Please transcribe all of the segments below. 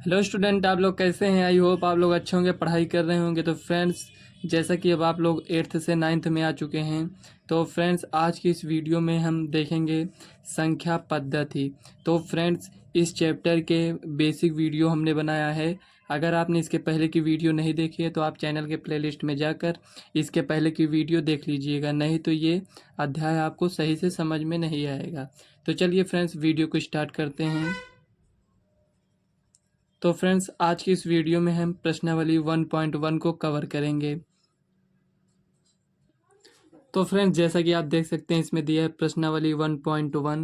Hello student, आप लोग कैसे हैं? आई होप आप लोग अच्छे होंगे, पढ़ाई कर रहे होंगे। तो फ्रेंड्स, जैसा कि अब आप लोग 8th से 9th में आ चुके हैं, तो फ्रेंड्स आज की इस वीडियो में हम देखेंगे संख्या पद्धति। तो फ्रेंड्स, इस चैप्टर के बेसिक वीडियो हमने बनाया है। अगर आपने इसके पहले की वीडियो नहीं देखी है तो आप चैनल के प्लेलिस्ट में जाकर इसके पहले की वीडियो देख लीजिएगा, नहीं तो ये अध्याय आपको सही से समझ में नहीं आएगा। तो चलिए फ्रेंड्स, वीडियो को स्टार्ट करते हैं। तो फ्रेंड्स, आज की इस वीडियो में हम प्रश्नावली 1.1 को कवर करेंगे। तो फ्रेंड्स, जैसा कि आप देख सकते हैं, इसमें दिया है प्रश्नावली 1.1।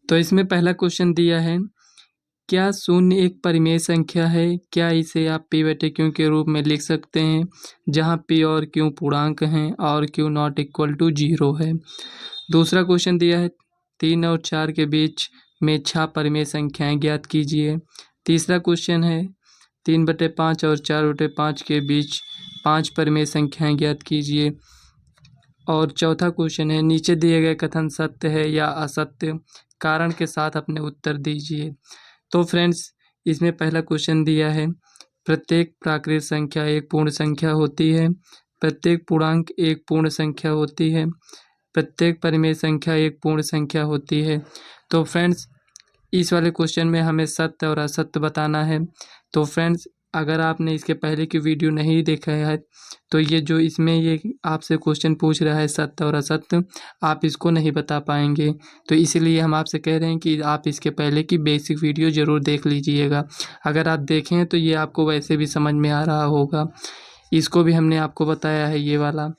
तो इसमें पहला क्वेश्चन दिया है, क्या शून्य एक परिमेय संख्या है? क्या इसे आप p बटे q के रूप में लिख सकते हैं, जहां p और q पूर्णांक हैं और q नॉट इक्वल टू 0 है। दूसरा क्वेश्चन दिया है, 3 और 4 के बीच में 6 परिमेय संख्याएं ज्ञात कीजिए। तीसरा क्वेश्चन है, 3/5 और 4/5 के बीच 5 परिमेय संख्याएं ज्ञात कीजिए। और चौथा क्वेश्चन है, नीचे दिए गए कथन सत्य है या असत्य, कारण के साथ अपने उत्तर दीजिए। तो फ्रेंड्स, इसमें पहला क्वेश्चन दिया है, प्रत्येक प्राकृत संख्या एक पूर्ण संख्या होती है, प्रत्येक पूर्णांक एक पूर्ण संख्या होती है, प्रत्येक परिमेय संख्या एक पूर्ण संख्या होती है। तो फ्रेंड्स, इस वाले क्वेश्चन में हमें सत्य और असत्य बताना है। तो फ्रेंड्स, अगर आपने इसके पहले की वीडियो नहीं देखा है तो ये जो इसमें ये आपसे क्वेश्चन पूछ रहा है सत्य और असत्य, आप इसको नहीं बता पाएंगे। तो इसीलिए हम आपसे कह रहे हैं कि आप इसके पहले की बेसिक वीडियो ज़रूर देख लीजिएगा। अगर आप देखें तो ये आपको वैसे भी समझ में आ रहा होगा। इसको भी हमने आपको बताया है, ये वाला,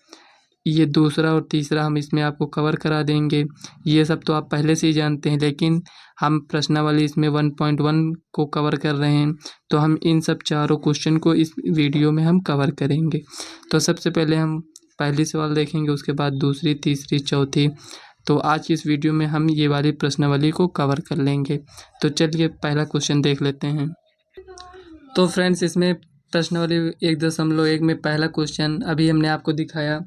ये दूसरा और तीसरा हम इसमें आपको कवर करा देंगे। ये सब तो आप पहले से ही जानते हैं, लेकिन हम प्रश्नावली इसमें 1.1 को कवर कर रहे हैं, तो हम इन सब चारों क्वेश्चन को इस वीडियो में हम कवर करेंगे। तो सबसे पहले हम पहली सवाल देखेंगे, उसके बाद दूसरी, तीसरी, चौथी। तो आज की इस वीडियो में हम ये वाली प्रश्नावली को कवर कर लेंगे। तो चलिए पहला क्वेश्चन देख लेते हैं। तो फ्रेंड्स, इसमें प्रश्नावली 1.1 में पहला क्वेश्चन अभी हमने आपको दिखाया।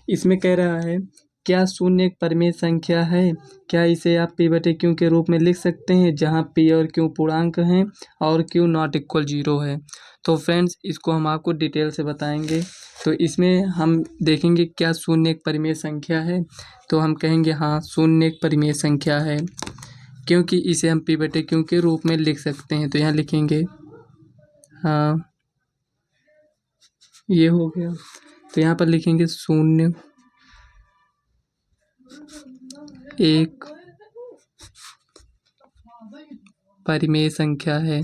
इसमें कह रहा है, क्या शून्य एक परिमेय संख्या है? क्या इसे आप p बटे q के रूप में लिख सकते हैं, जहां p और q पूर्णांक हैं और q नॉट इक्वल 0 है। तो फ्रेंड्स, इसको हम आपको डिटेल से बताएंगे। तो इसमें हम देखेंगे क्या शून्य एक परिमेय संख्या है। तो हम कहेंगे हाँ, शून्य एक परिमेय संख्या है, क्योंकि इसे हम p बटे q के रूप में लिख सकते हैं। तो यहाँ लिखेंगे हाँ, ये हो गया। तो यहाँ पर लिखेंगे शून्य एक परिमेय संख्या है।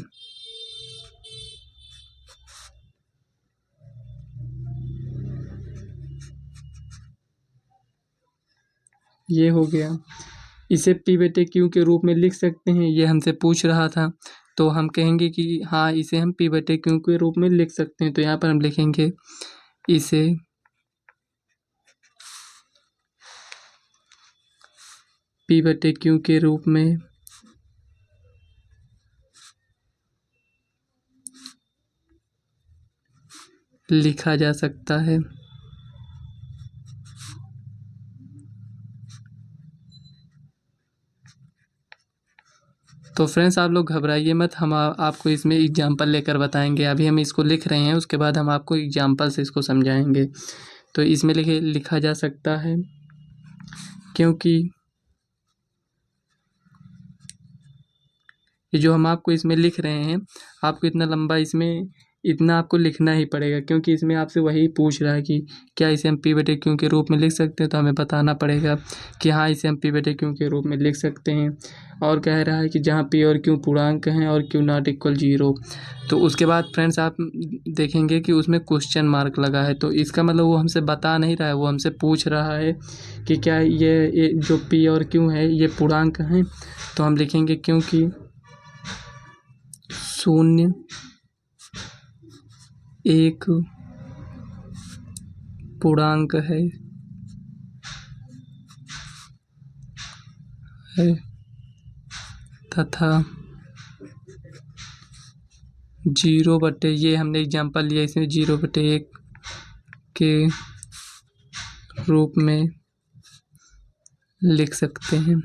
ये हो गया। इसे p बटे q के रूप में लिख सकते हैं, ये हमसे पूछ रहा था। तो हम कहेंगे कि हाँ, इसे हम p बटे q के रूप में लिख सकते हैं। तो यहाँ पर हम लिखेंगे इसे p बटे q के रूप में लिखा जा सकता है। तो फ्रेंड्स, आप लोग घबराइए मत, हम आपको इसमें एग्जाम्पल लेकर बताएंगे। अभी हम इसको लिख रहे हैं, उसके बाद हम आपको एग्जाम्पल से इसको समझाएंगे। तो इसमें लिखा जा सकता है, क्योंकि ये जो हम आपको इसमें लिख रहे हैं, आपको इतना लंबा इसमें इतना आपको लिखना ही पड़ेगा, क्योंकि इसमें आपसे वही पूछ रहा है कि क्या इसे हम p बटे q के रूप में लिख सकते हैं। तो हमें बताना पड़ेगा कि हाँ, इसे हम p बटे q के रूप में लिख सकते हैं। और कह रहा है कि जहाँ p और q पूर्णांक हैं और q नॉट इक्वल 0। तो उसके बाद फ्रेंड्स, आप देखेंगे कि उसमें क्वेश्चन मार्क लगा है। तो इसका मतलब वो हमसे बता नहीं रहा है, वो हमसे पूछ रहा है कि क्या ये जो p और q है ये पूर्णांक हैं। तो हम लिखेंगे क्योंकि शून्य एक पूर्णांक है तथा 0 बटे, ये हमने एग्जाम्पल लिया, इसमें 0/1 के रूप में लिख सकते हैं।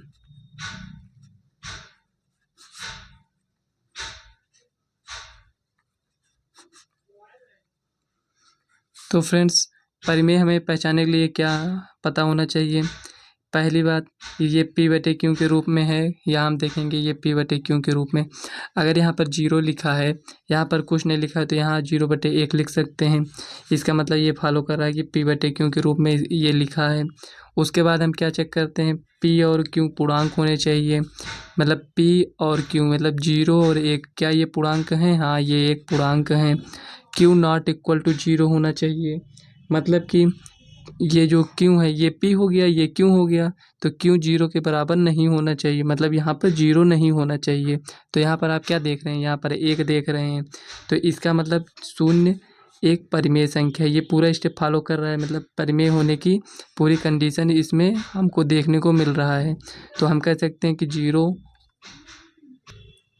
तो फ्रेंड्स, परिमेय हमें पहचानने के लिए क्या पता होना चाहिए? पहली बात, ये p/q के रूप में है, यहाँ हम देखेंगे ये p/q के रूप में। अगर यहाँ पर 0 लिखा है, यहाँ पर कुछ नहीं लिखा है, तो यहाँ 0/1 लिख सकते हैं। इसका मतलब ये फॉलो कर रहा है कि p/q के रूप में ये लिखा है। उसके बाद हम क्या चेक करते हैं, p और q पूर्णांक होने चाहिए। मतलब p और q मतलब 0 और 1, क्या ये पूर्णांक हैं? हाँ, ये एक पूर्णांक हैं। q नॉट इक्वल टू 0 होना चाहिए। मतलब कि ये जो q है ये p हो गया, ये q हो गया, तो q 0 के बराबर नहीं होना चाहिए। मतलब यहाँ पर 0 नहीं होना चाहिए। तो यहाँ पर आप क्या देख रहे हैं? यहाँ पर 1 देख रहे हैं, तो इसका मतलब 0 एक परिमेय संख्या है। ये पूरा स्टेप फॉलो कर रहा है, मतलब परिमेय होने की पूरी कंडीशन इसमें हमको देखने को मिल रहा है। तो हम कह सकते हैं कि 0।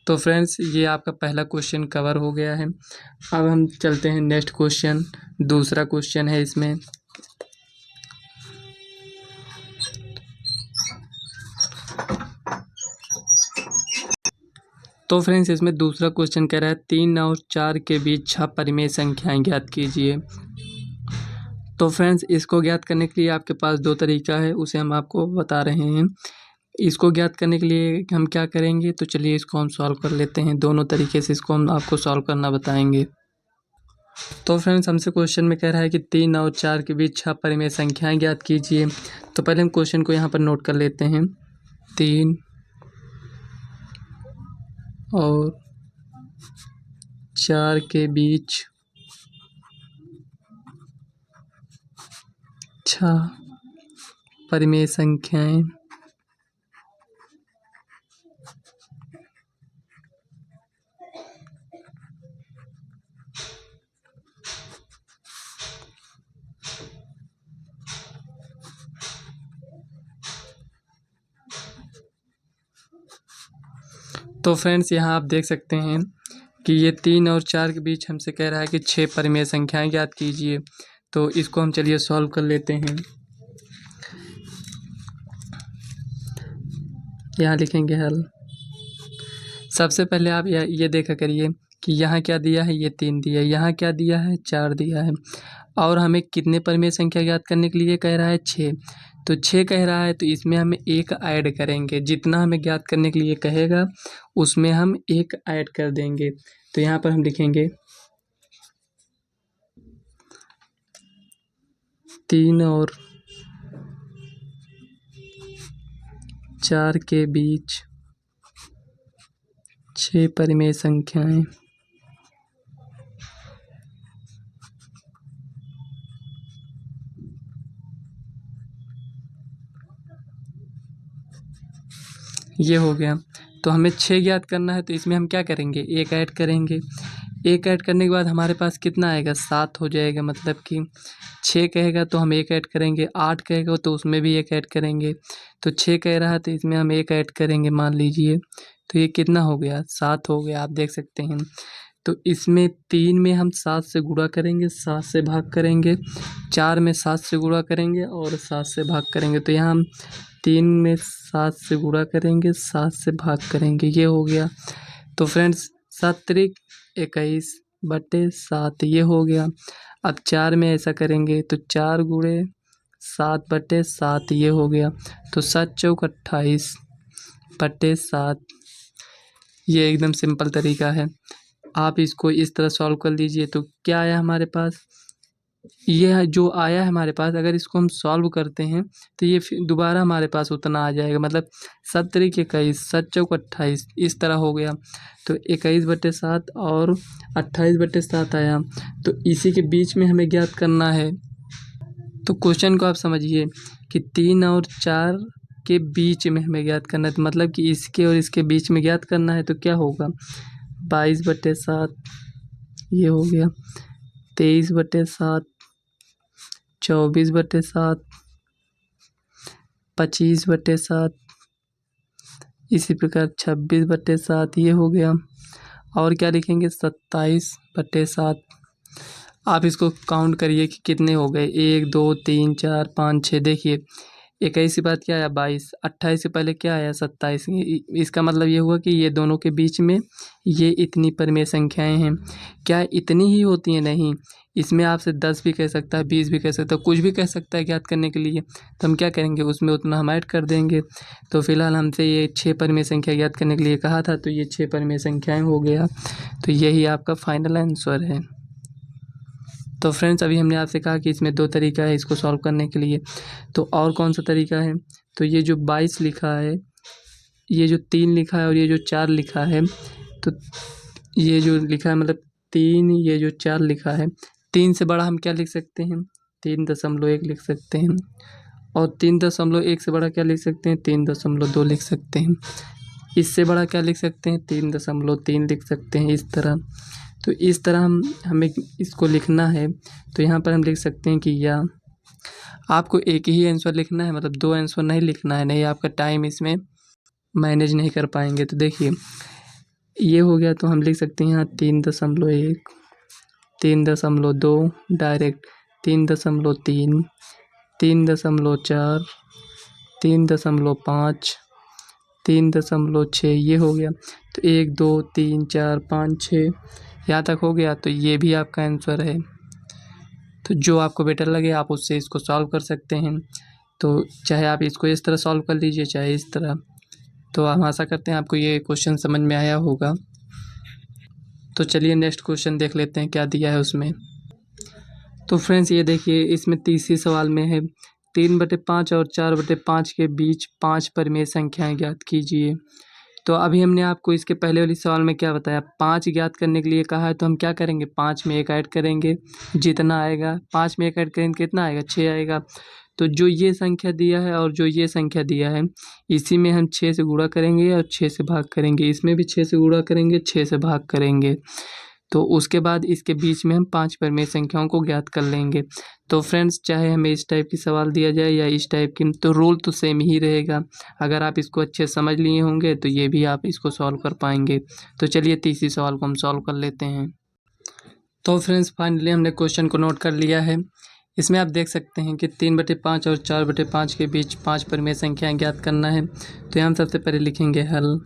तो फ्रेंड्स, ये आपका पहला क्वेश्चन कवर हो गया है। अब हम चलते हैं नेक्स्ट क्वेश्चन। दूसरा क्वेश्चन है इसमें। तो फ्रेंड्स, इसमें दूसरा क्वेश्चन कह रहा है 3 और 4 के बीच 6 परिमेय संख्याएं ज्ञात कीजिए। तो फ्रेंड्स, इसको ज्ञात करने के लिए आपके पास दो तरीका है, उसे हम आपको बता रहे हैं। इसको ज्ञात करने के लिए हम क्या करेंगे, तो चलिए इसको हम सॉल्व कर लेते हैं। दोनों तरीके से इसको हम आपको सॉल्व करना बताएंगे। तो फ्रेंड्स, हमसे क्वेश्चन में कह रहा है कि 3 और 4 के बीच 6 परिमेय संख्याएं ज्ञात कीजिए। तो पहले हम क्वेश्चन को यहाँ पर नोट कर लेते हैं। 3 और 4 के बीच 6 परिमेय संख्याएं तो फ्रेंड्स, यहाँ आप देख सकते हैं कि ये 3 और 4 के बीच हमसे कह रहा है कि 6 परिमेय संख्याएं ज्ञात कीजिए। तो इसको हम चलिए सॉल्व कर लेते हैं। यहाँ लिखेंगे हल। सबसे पहले आप ये देखा करिए कि यहाँ क्या दिया है, ये 3 दिया है, यहाँ क्या दिया है, 4 दिया है, और हमें कितने परिमेय संख्या ज्ञात करने के लिए कह रहा है, 6। तो 6 कह रहा है, तो इसमें हम 1 ऐड करेंगे। जितना हमें ज्ञात करने के लिए कहेगा उसमें हम 1 ऐड कर देंगे। तो यहाँ पर हम लिखेंगे 3 और 4 के बीच 6 परिमेय संख्याएं ये हो गया। तो हमें 6 ज्ञात करना है, तो इसमें हम क्या करेंगे, 1 ऐड करेंगे। 1 ऐड करने के बाद हमारे पास कितना आएगा, 7 हो जाएगा। मतलब कि 6 कहेगा तो हम 1 ऐड करेंगे, 8 कहेगा तो उसमें भी 1 ऐड करेंगे। तो 6 कह रहा है तो इसमें हम 1 ऐड करेंगे, मान लीजिए। तो ये कितना हो गया, 7 हो गया, आप देख सकते हैं। तो इसमें 3 में हम 7 से गुणा करेंगे, 7 से भाग करेंगे, 4 में 7 से गुणा करेंगे और 7 से भाग करेंगे। तो यहाँ हम 3 में 7 से गुणा करेंगे, 7 से भाग करेंगे, ये हो गया। तो फ्रेंड्स, 7 त्रिक 21/7 ये हो गया। अब 4 में ऐसा करेंगे तो 4 गुणे 7/7 ये हो गया। तो 7 चौक 28/7। ये एकदम सिंपल तरीका है। आप इसको इस तरह सॉल्व कर लीजिए। तो क्या आया हमारे पास, ये जो आया है हमारे पास, अगर इसको हम सॉल्व करते हैं तो ये फिर दोबारा हमारे पास उतना आ जाएगा। मतलब 7 त्रिक 21, 7 चौक 28, इस तरह हो गया। तो 21/7 और 28/7 आया। तो इसी के बीच में हमें ज्ञात करना है। तो क्वेश्चन को आप समझिए कि 3 और 4 के बीच में हमें ज्ञात करना है। तो मतलब कि इसके और इसके बीच में ज्ञात करना है, तो क्या होगा, 22/7 ये हो गया, 23/7, 24/7, 25/7, इसी प्रकार 26/7 ये हो गया। और क्या लिखेंगे, 27/7। आप इसको काउंट करिए कि कितने हो गए, 1 2 3 4 5 6। देखिए 21 के बाद क्या आया 22, 28 से पहले क्या आया 27। इसका मतलब ये हुआ कि ये दोनों के बीच में ये इतनी परिमेय संख्याएं हैं। क्या इतनी ही होती हैं? नहीं, इसमें आपसे 10 भी कह सकता है, 20 भी कह सकता है, कुछ भी कह सकता है ज्ञात करने के लिए। तो हम क्या करेंगे, उसमें उतना हम ऐड कर देंगे। तो फिलहाल हमसे ये 6 परिमेय संख्या ज्ञात करने के लिए कहा था, तो ये 6 परिमेय संख्याएं हो गया। तो यही आपका फाइनल आंसर है। तो फ्रेंड्स, अभी हमने आपसे कहा कि इसमें 2 तरीका है इसको सॉल्व करने के लिए। तो और कौन सा तरीका है? तो ये जो 22 लिखा है, ये जो 3 लिखा है और ये जो 4 लिखा है, तो ये जो लिखा है मतलब 3, ये जो 4 लिखा है, 3 से बड़ा हम क्या लिख सकते हैं? 3.1 लिख सकते हैं। और 3.1 से बड़ा क्या लिख सकते हैं? 3.2 लिख सकते हैं। इससे बड़ा क्या लिख सकते हैं? 3.3 लिख सकते हैं, इस तरह। तो इस तरह हमें इसको लिखना है। तो यहाँ पर हम लिख सकते हैं कि या आपको एक ही आंसर लिखना है, मतलब 2 आंसर नहीं लिखना है, नहीं आपका टाइम इसमें मैनेज नहीं कर पाएंगे। तो देखिए ये हो गया, तो हम लिख सकते हैं यहाँ 3.1, 3.2 डायरेक्ट, 3.3, 3.4, 3.5, 3.6, ये हो गया। तो 1 2 3 4 5 6 यहाँ तक हो गया। तो ये भी आपका आंसर है। तो जो आपको बेटर लगे आप उससे इसको सॉल्व कर सकते हैं। तो चाहे आप इसको इस तरह सॉल्व कर लीजिए, चाहे इस तरह। तो हम आशा करते हैं आपको ये क्वेश्चन समझ में आया होगा। तो चलिए नेक्स्ट क्वेश्चन देख लेते हैं क्या दिया है उसमें। तो फ्रेंड्स ये देखिए, इसमें तीसरे सवाल में है 3/5 और 4/5 के बीच 5 परिमेय संख्याएं ज्ञात कीजिए। तो अभी हमने आपको इसके पहले वाली सवाल में क्या बताया, 5 ज्ञात करने के लिए कहा है। तो हम क्या करेंगे, 5 में 1 ऐड करेंगे, जितना आएगा 5 में 1 ऐड करेंगे कितना आएगा, 6 आएगा। तो जो ये संख्या दिया है और जो ये संख्या दिया है, इसी में हम 6 से गुणा करेंगे और 6 से भाग करेंगे। इसमें भी 6 से गुणा करेंगे, 6 से भाग करेंगे। तो उसके बाद इसके बीच में हम 5 परिमेय संख्याओं को ज्ञात कर लेंगे। तो फ्रेंड्स, चाहे हमें इस टाइप की सवाल दिया जाए या इस टाइप की, तो रूल तो सेम ही रहेगा। अगर आप इसको अच्छे से समझ लिए होंगे तो ये भी आप इसको सॉल्व कर पाएंगे। तो चलिए तीसरी सवाल को हम सॉल्व कर लेते हैं। तो फ्रेंड्स, फाइनली हमने क्वेश्चन को नोट कर लिया है। इसमें आप देख सकते हैं कि 3/5 और 4/5 के बीच 5 परिमेय संख्याएं ज्ञात करना है। तो हम सबसे पहले लिखेंगे हल।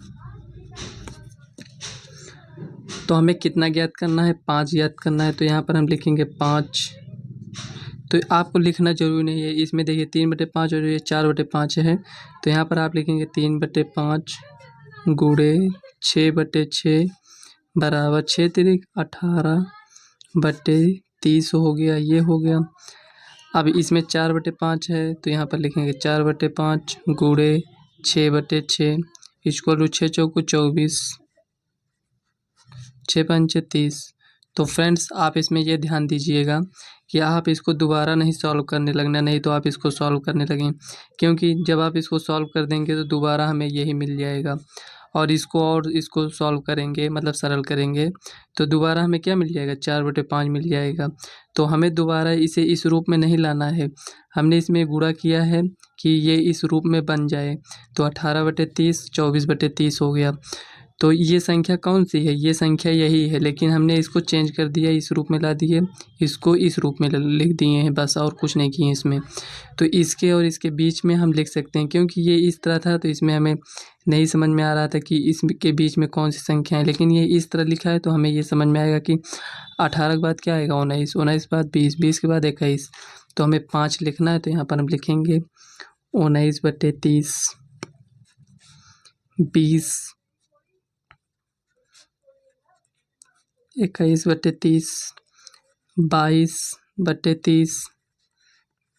तो हमें कितना ज्ञात करना है, 5 ज्ञात करना है। तो यहाँ पर हम लिखेंगे 5। तो आपको लिखना जरूरी नहीं है, इसमें देखिए 3/5 और ये 4/5 है। तो यहाँ पर आप लिखेंगे 3/5 गुणे 6/6 बराबर 6 तिरिक 18/30 हो गया, ये हो गया। अब इसमें 4/5 है, तो यहाँ पर लिखेंगे 4/5 गुणे 6/6 इक्वल टू 6 चौको 24, 6 पंचे 30। तो फ्रेंड्स, आप इसमें ये ध्यान दीजिएगा कि आप इसको दोबारा नहीं सॉल्व करने लगना, नहीं तो आप इसको सॉल्व करने लगें, क्योंकि जब आप इसको सॉल्व कर देंगे तो दोबारा हमें यही मिल जाएगा। और इसको सॉल्व करेंगे, मतलब सरल करेंगे, तो दोबारा हमें क्या मिल जाएगा, 4/5 मिल जाएगा। तो हमें दोबारा इसे इस रूप में नहीं लाना है, हमने इसमें गुणा किया है कि ये इस रूप में बन जाए। तो 18/30 24/30 हो गया। तो ये संख्या कौन सी है, ये संख्या यही है, लेकिन हमने इसको चेंज कर दिया, इस रूप में ला दिए, इसको इस रूप में लिख दिए हैं बस, और कुछ नहीं किए इसमें। तो इसके और इसके बीच में हम लिख सकते हैं, क्योंकि ये इस तरह था तो इसमें हमें नहीं समझ में आ रहा था कि इसके बीच में कौन सी संख्या है, लेकिन ये इस तरह लिखा है तो हमें ये समझ में आएगा कि 18 के बाद क्या आएगा 19, 19 के बाद 20, 20 के बाद 21। तो हमें 5 लिखना है, तो यहाँ पर हम लिखेंगे 19/30, 20, 21/30, 22/30,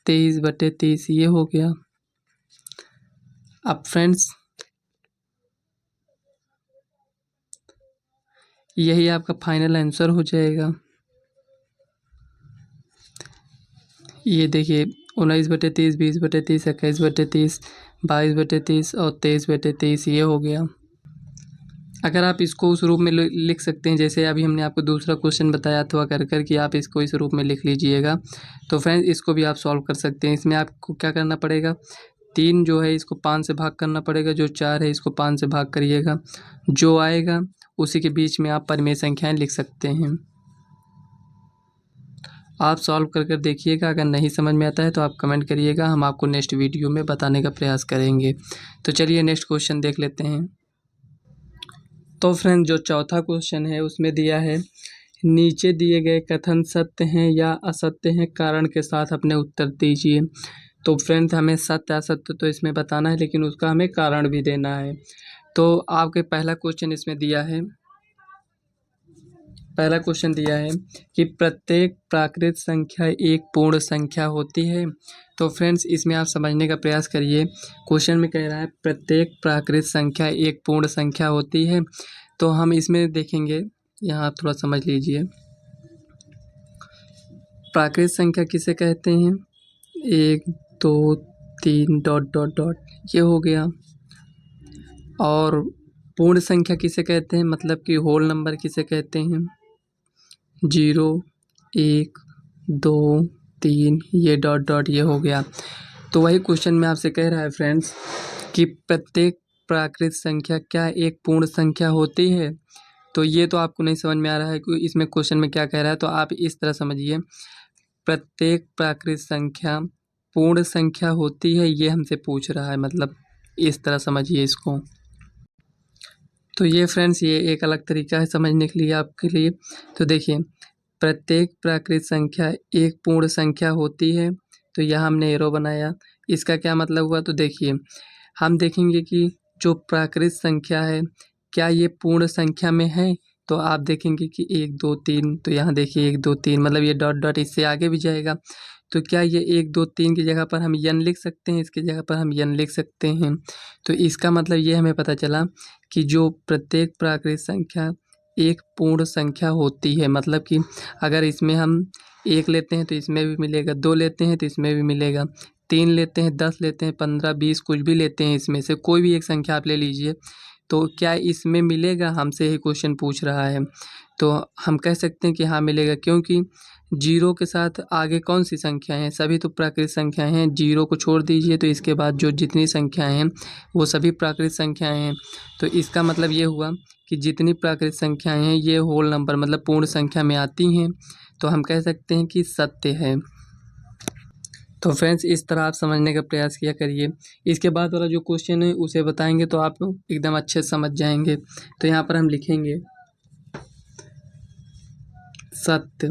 23/30, ये हो गया। अब फ्रेंड्स, यही आपका फाइनल आंसर हो जाएगा। ये देखिए 19/30, 20/30, 21/30, 22/30 और 23/30, ये हो गया। अगर आप इसको उस रूप में लिख सकते हैं, जैसे अभी हमने आपको दूसरा क्वेश्चन बताया था कर कि आप इसको इस रूप में लिख लीजिएगा, तो फ्रेंड्स इसको भी आप सॉल्व कर सकते हैं। इसमें आपको क्या करना पड़ेगा, 3 जो है इसको 5 से भाग करना पड़ेगा, जो 4 है इसको 5 से भाग करिएगा, जो आएगा उसी के बीच में आप परिमेय संख्याएं लिख सकते हैं। आप सॉल्व कर कर देखिएगा। अगर नहीं समझ में आता है तो आप कमेंट करिएगा, हम आपको नेक्स्ट वीडियो में बताने का प्रयास करेंगे। तो चलिए नेक्स्ट क्वेश्चन देख लेते हैं। तो फ्रेंड जो चौथा क्वेश्चन है उसमें दिया है, नीचे दिए गए कथन सत्य हैं या असत्य हैं, कारण के साथ अपने उत्तर दीजिए। तो फ्रेंड्स हमें सत्य असत्य तो इसमें बताना है, लेकिन उसका हमें कारण भी देना है। तो आपके पहला क्वेश्चन इसमें दिया है, पहला क्वेश्चन दिया है कि प्रत्येक प्राकृत संख्या एक पूर्ण संख्या होती है। तो फ्रेंड्स इसमें आप समझने का प्रयास करिए। क्वेश्चन में कह रहा है प्रत्येक प्राकृत संख्या एक पूर्ण संख्या होती है। तो हम इसमें देखेंगे, यहाँ थोड़ा समझ लीजिए। प्राकृत संख्या किसे कहते हैं? 1 2 3 डॉट डॉट डॉट, ये हो गया। और पूर्ण संख्या किसे कहते हैं, मतलब कि होल नंबर किसे कहते हैं? 0 1 2 3, ये डॉट डॉट, ये हो गया। तो वही क्वेश्चन में आपसे कह रहा है फ्रेंड्स कि प्रत्येक प्राकृत संख्या क्या एक पूर्ण संख्या होती है? तो ये तो आपको नहीं समझ में आ रहा है कि इसमें क्वेश्चन में क्या कह रहा है, तो आप इस तरह समझिए, प्रत्येक प्राकृत संख्या पूर्ण संख्या होती है, ये हमसे पूछ रहा है, मतलब इस तरह समझिए इसको। तो ये फ्रेंड्स ये एक अलग तरीका है समझने के लिए आपके लिए। तो देखिए, प्रत्येक प्राकृत संख्या एक पूर्ण संख्या होती है, तो यहाँ हमने एरो बनाया। इसका क्या मतलब हुआ? तो देखिए, हम देखेंगे कि जो प्राकृत संख्या है क्या ये पूर्ण संख्या में है? तो आप देखेंगे कि 1 2 3, तो यहाँ देखिए 1 2 3, मतलब ये डॉट डॉट इससे आगे भी जाएगा। तो क्या ये 1 2 3 की जगह पर हम यन लिख सकते हैं? इसकी जगह पर हम यन लिख सकते हैं। तो इसका मतलब ये हमें पता चला कि जो प्रत्येक प्राकृत संख्या एक पूर्ण संख्या होती है, मतलब कि अगर इसमें हम 1 लेते हैं तो इसमें भी मिलेगा, 2 लेते हैं तो इसमें भी मिलेगा, 3 लेते हैं, 10 लेते हैं, 15 20 कुछ भी लेते हैं, इसमें से कोई भी एक संख्या आप ले लीजिए, तो क्या इसमें मिलेगा? हमसे ही क्वेश्चन पूछ रहा है। तो हम कह सकते हैं कि हाँ मिलेगा, क्योंकि 0 के साथ आगे कौन सी संख्याएं हैं? सभी तो प्राकृत संख्याएं हैं। 0 को छोड़ दीजिए तो इसके बाद जो जितनी संख्याएं हैं वो सभी प्राकृत संख्याएं हैं। तो इसका मतलब ये हुआ कि जितनी प्राकृत संख्याएं हैं ये होल नंबर मतलब पूर्ण संख्या में आती हैं, तो हम कह सकते हैं कि सत्य है। तो फ्रेंड्स इस तरह आप समझने का प्रयास किया करिए। इसके बाद वाला जो क्वेश्चन है उसे बताएंगे तो आप एकदम अच्छे से समझ जाएंगे। तो यहाँ पर हम लिखेंगे सत्य।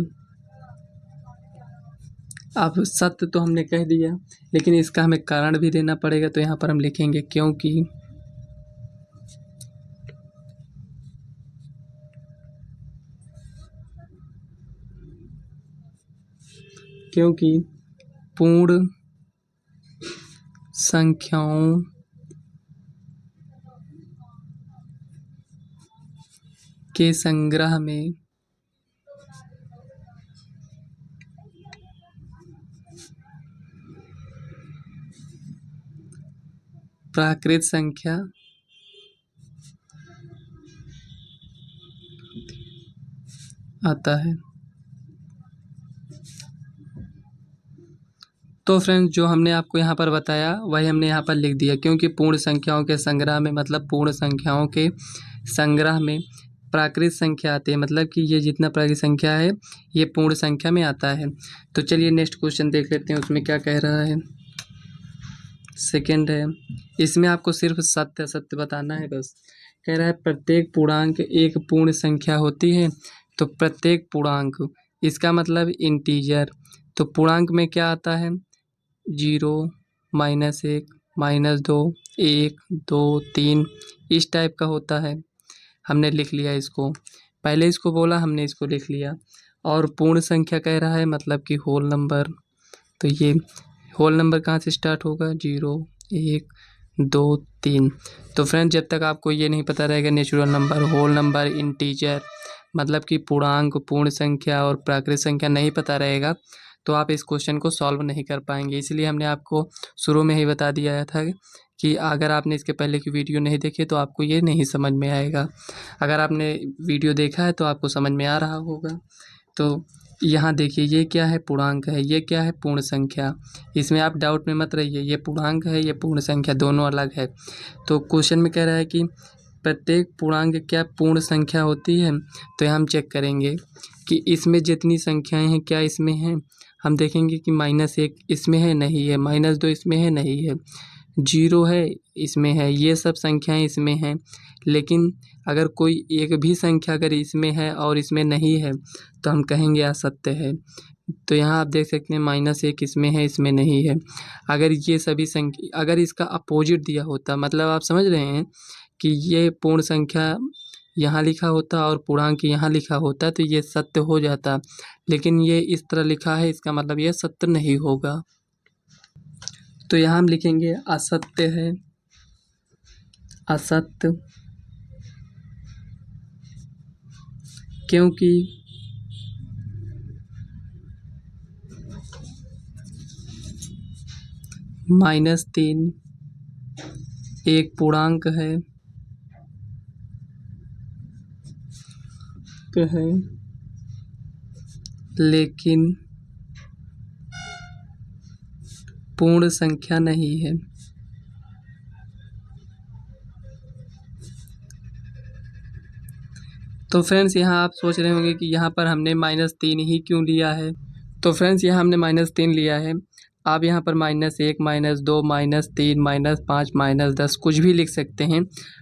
अब सत्य तो हमने कह दिया, लेकिन इसका हमें कारण भी देना पड़ेगा। तो यहाँ पर हम लिखेंगे क्योंकि पूर्ण संख्याओं के संग्रह में प्राकृत संख्या आता है। तो फ्रेंड्स जो हमने आपको यहाँ पर बताया वही हमने यहाँ पर लिख दिया, क्योंकि पूर्ण संख्याओं के संग्रह में मतलब पूर्ण संख्याओं के संग्रह में प्राकृत संख्या आती है, मतलब कि ये जितना प्राकृत संख्या है ये पूर्ण संख्या में आता है। तो चलिए नेक्स्ट क्वेश्चन देख लेते हैं उसमें क्या कह रहा है। सेकंड है, इसमें आपको सिर्फ सत्य असत्य बताना है बस। कह रहा है प्रत्येक पूर्णांक एक पूर्ण संख्या होती है। तो प्रत्येक पूर्णांक, इसका मतलब इंटीजर। तो पूर्णांक में क्या आता है? 0 -1 -2 1 2 3, इस टाइप का होता है। हमने लिख लिया इसको, पहले इसको बोला हमने इसको लिख लिया। और पूर्ण संख्या कह रहा है मतलब कि होल नंबर। तो ये होल नंबर कहाँ से स्टार्ट होगा? 0 1 2 3। तो फ्रेंड जब तक आपको ये नहीं पता रहेगा natural number, whole number, integer मतलब कि पूर्णांक, पूर्ण संख्या और प्राकृत संख्या नहीं पता रहेगा, तो आप इस क्वेश्चन को सॉल्व नहीं कर पाएंगे। इसलिए हमने आपको शुरू में ही बता दिया था कि अगर आपने इसके पहले की वीडियो नहीं देखी तो आपको ये नहीं समझ में आएगा। अगर आपने वीडियो देखा है तो आपको समझ में आ रहा होगा। तो यहाँ देखिए ये क्या है? पूर्णांक है। ये क्या है? पूर्ण संख्या। इसमें आप डाउट में मत रहिए, ये पूर्णांक है, ये पूर्ण संख्या, दोनों अलग है। तो क्वेश्चन में कह रहा है कि प्रत्येक पूर्णांक क्या पूर्ण संख्या होती है? तो यहाँ हम चेक करेंगे कि इसमें जितनी संख्याएं हैं क्या इसमें हैं। हम देखेंगे कि -1 इसमें है, नहीं है, -2 इसमें है, नहीं है, 0 है इसमें है, ये सब संख्याएं इसमें हैं। लेकिन अगर कोई एक भी संख्या अगर इसमें है और इसमें नहीं है तो हम कहेंगे असत्य है। तो यहाँ आप देख सकते हैं -1 इसमें है, इसमें नहीं है। अगर ये सभी संख्या अगर इसका अपोजिट दिया होता, मतलब आप समझ रहे हैं कि ये पूर्ण संख्या यहाँ लिखा होता और पूर्णांक यहाँ लिखा होता तो ये सत्य हो जाता, लेकिन ये इस तरह लिखा है, इसका मतलब ये सत्य नहीं होगा। तो यहाँ हम लिखेंगे असत्य है, असत्य, क्योंकि -3 एक पूर्णांक है लेकिन पूर्ण संख्या नहीं है। तो फ्रेंड्स यहाँ आप सोच रहे होंगे कि यहाँ पर हमने -3 ही क्यों लिया है। तो फ्रेंड्स यहाँ हमने -3 लिया है। आप यहाँ पर -1 -2 -3 -5 -10 कुछ भी लिख सकते हैं।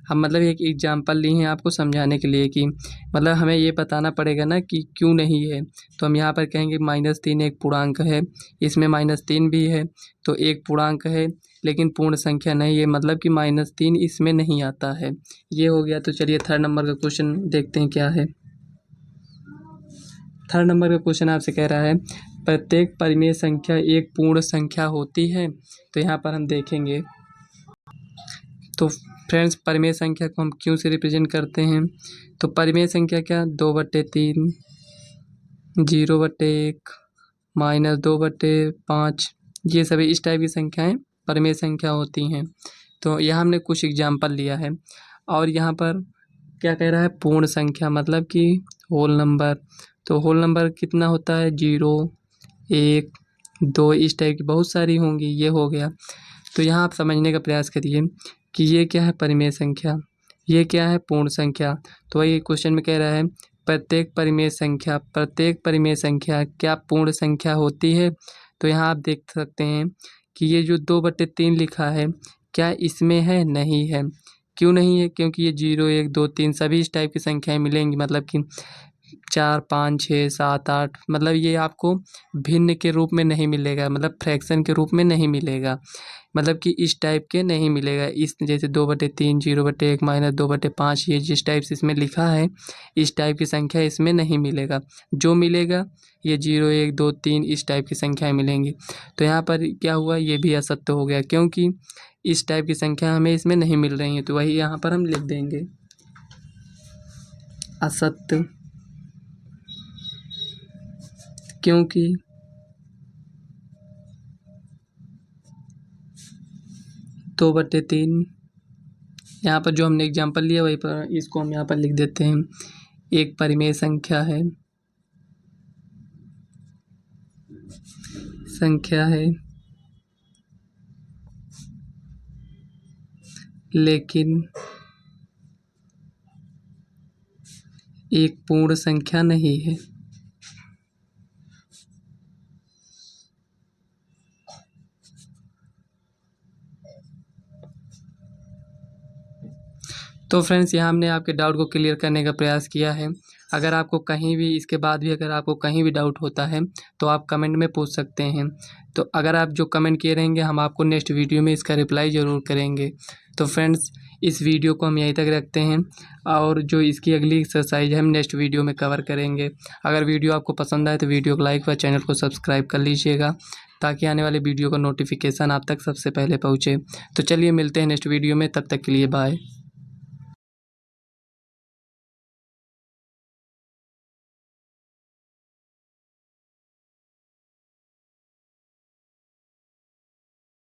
हम मतलब एक एग्जांपल लिए हैं आपको समझाने के लिए कि मतलब हमें ये बताना पड़ेगा ना कि क्यों नहीं है। तो हम यहाँ पर कहेंगे -3 एक पूर्णांक है, इसमें -3 भी है तो एक पूर्णांक है लेकिन पूर्ण संख्या नहीं है, मतलब कि -3 इसमें नहीं आता है। ये हो गया। तो चलिए थर्ड नंबर का क्वेश्चन देखते हैं क्या है। थर्ड नंबर का क्वेश्चन आपसे कह रहा है प्रत्येक परिमेय संख्या एक पूर्ण संख्या होती है। तो यहाँ पर हम देखेंगे तो फ्रेंड्स परिमेय संख्या को हम क्यों से रिप्रेजेंट करते हैं। तो परिमेय संख्या क्या 2/3, 0/1, -2/5, ये सभी इस टाइप की संख्याएं परिमेय संख्या होती हैं। तो यहाँ हमने कुछ एग्जाम्पल लिया है और यहाँ पर क्या कह रहा है पूर्ण संख्या मतलब कि होल नंबर। तो होल नंबर कितना होता है 0, 1, 2 इस टाइप की बहुत सारी होंगी। ये हो गया। तो यहाँ आप समझने का प्रयास करिए कि ये क्या है परिमेय संख्या, ये क्या है पूर्ण संख्या। तो वही क्वेश्चन में कह रहा है प्रत्येक परिमेय संख्या क्या पूर्ण संख्या होती है। तो यहाँ आप देख सकते हैं कि ये जो 2/3 लिखा है क्या इसमें है, नहीं है। क्यों नहीं है? क्योंकि ये 0, 1, 2, 3 सभी इस टाइप की संख्याएं मिलेंगी, मतलब कि 4, 5, 6, 7, 8, मतलब ये आपको भिन्न के रूप में नहीं मिलेगा, मतलब फ्रैक्शन के रूप में नहीं मिलेगा, मतलब कि इस टाइप के नहीं मिलेगा। इस जैसे 2/3, 0/1, -2/5 ये जिस टाइप से इसमें लिखा है इस टाइप की संख्या इसमें नहीं मिलेगा। जो मिलेगा ये 0, 1, 2, 3 इस टाइप की संख्याएं मिलेंगी। तो यहाँ पर क्या हुआ, ये भी असत्य हो गया क्योंकि इस टाइप की संख्या हमें इसमें नहीं मिल रही है। तो वही यहाँ पर हम लिख देंगे असत्य, क्योंकि दो बटे तीन यहाँ पर जो हमने एग्जाम्पल लिया वही पर इसको हम यहाँ पर लिख देते हैं एक परिमेय संख्या है लेकिन एक पूर्ण संख्या नहीं है। तो फ्रेंड्स यहाँ हमने आपके डाउट को क्लियर करने का प्रयास किया है। अगर आपको कहीं भी इसके बाद भी अगर आपको कहीं भी डाउट होता है तो आप कमेंट में पूछ सकते हैं। तो अगर आप जो कमेंट किए रहेंगे हम आपको नेक्स्ट वीडियो में इसका रिप्लाई ज़रूर करेंगे। तो फ्रेंड्स इस वीडियो को हम यहीं तक रखते हैं और जो इसकी अगली एक्सरसाइज है हम नेक्स्ट वीडियो में कवर करेंगे। अगर वीडियो आपको पसंद आए तो वीडियो को लाइक व चैनल को सब्सक्राइब कर लीजिएगा ताकि आने वाले वीडियो का नोटिफिकेशन आप तक सबसे पहले पहुँचे। तो चलिए मिलते हैं नेक्स्ट वीडियो में, तब तक के लिए बाय।